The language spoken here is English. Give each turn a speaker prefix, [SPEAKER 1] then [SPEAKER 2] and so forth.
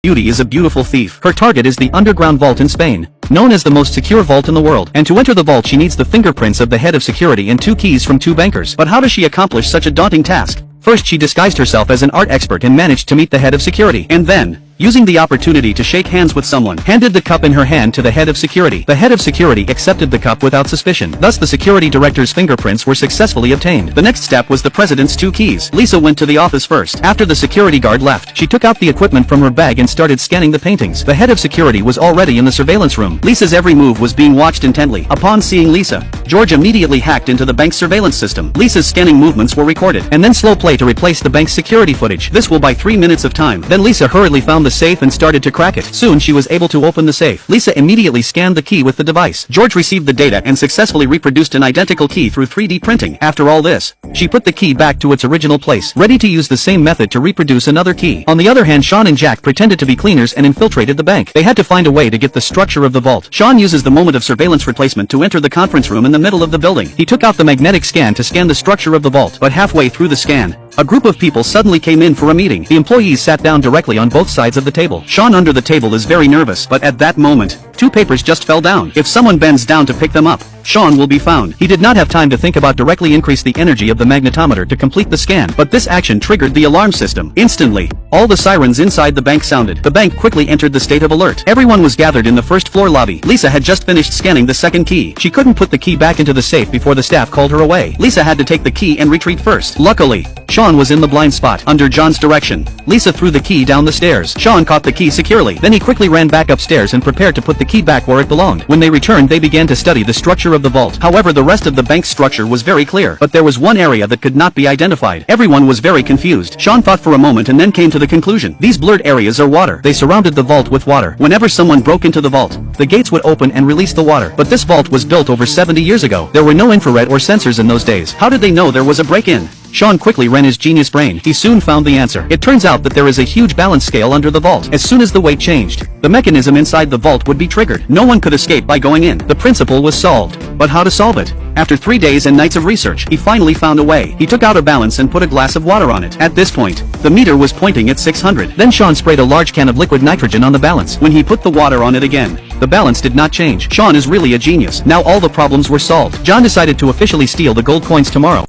[SPEAKER 1] Beauty is a beautiful thief. Her target is the underground vault in Spain, known as the most secure vault in the world. And to enter the vault she needs the fingerprints of the head of security and 2 keys from 2 bankers. But how does she accomplish such a daunting task? First she disguised herself as an art expert and managed to meet the head of security. And then, using the opportunity to shake hands with someone, handed the cup in her hand to the head of security. The head of security accepted the cup without suspicion. Thus the security director's fingerprints were successfully obtained. The next step was the president's 2 keys. Lisa went to the office first. After the security guard left, she took out the equipment from her bag and started scanning the paintings. The head of security was already in the surveillance room. Lisa's every move was being watched intently. Upon seeing Lisa, George immediately hacked into the bank's surveillance system. Lisa's scanning movements were recorded, and then slow play to replace the bank's security footage. This will buy 3 minutes of time. Then Lisa hurriedly found the safe and started to crack it. Soon she was able to open the safe. Lisa immediately scanned the key with the device. George received the data and successfully reproduced an identical key through 3D printing. After all this, she put the key back to its original place, ready to use the same method to reproduce another key. On the other hand, Sean and Jack pretended to be cleaners and infiltrated the bank. They had to find a way to get the structure of the vault. Sean uses the moment of surveillance replacement to enter the conference room in the middle of the building. He took out the magnetic scan to scan the structure of the vault, but halfway through the scan, a group of people suddenly came in for a meeting. The employees sat down directly on both sides of the table. Sean under the table is very nervous, but at that moment, 2 papers just fell down. If someone bends down to pick them up, Sean will be found. He did not have time to think about directly increase the energy of the magnetometer to complete the scan, but this action triggered the alarm system. Instantly, all the sirens inside the bank sounded. The bank quickly entered the state of alert. Everyone was gathered in the first floor lobby. Lisa had just finished scanning the second key. She couldn't put the key back into the safe before the staff called her away. Lisa had to take the key and retreat first. Luckily, Sean was in the blind spot. Under John's direction, Lisa threw the key down the stairs. Sean caught the key securely. Then he quickly ran back upstairs and prepared to put the key back where it belonged. When they returned, they began to study the structure of the vault. However, the rest of the bank's structure was very clear, but there was one area that could not be identified. Everyone was very confused. Sean thought for a moment and then came to the conclusion. These blurred areas are water. They surrounded the vault with water. Whenever someone broke into the vault, the gates would open and release the water. But this vault was built over 70 years ago. There were no infrared or sensors in those days. How did they know there was a break-in? Sean quickly ran his genius brain. He soon found the answer. It turns out that there is a huge balance scale under the vault. As soon as the weight changed, the mechanism inside the vault would be triggered. No one could escape by going in. The principle was solved. But how to solve it? After 3 days and nights of research, he finally found a way. He took out a balance and put a glass of water on it. At this point, the meter was pointing at 600. Then Sean sprayed a large can of liquid nitrogen on the balance. When he put the water on it again, the balance did not change. Sean is really a genius. Now all the problems were solved. John decided to officially steal the gold coins tomorrow.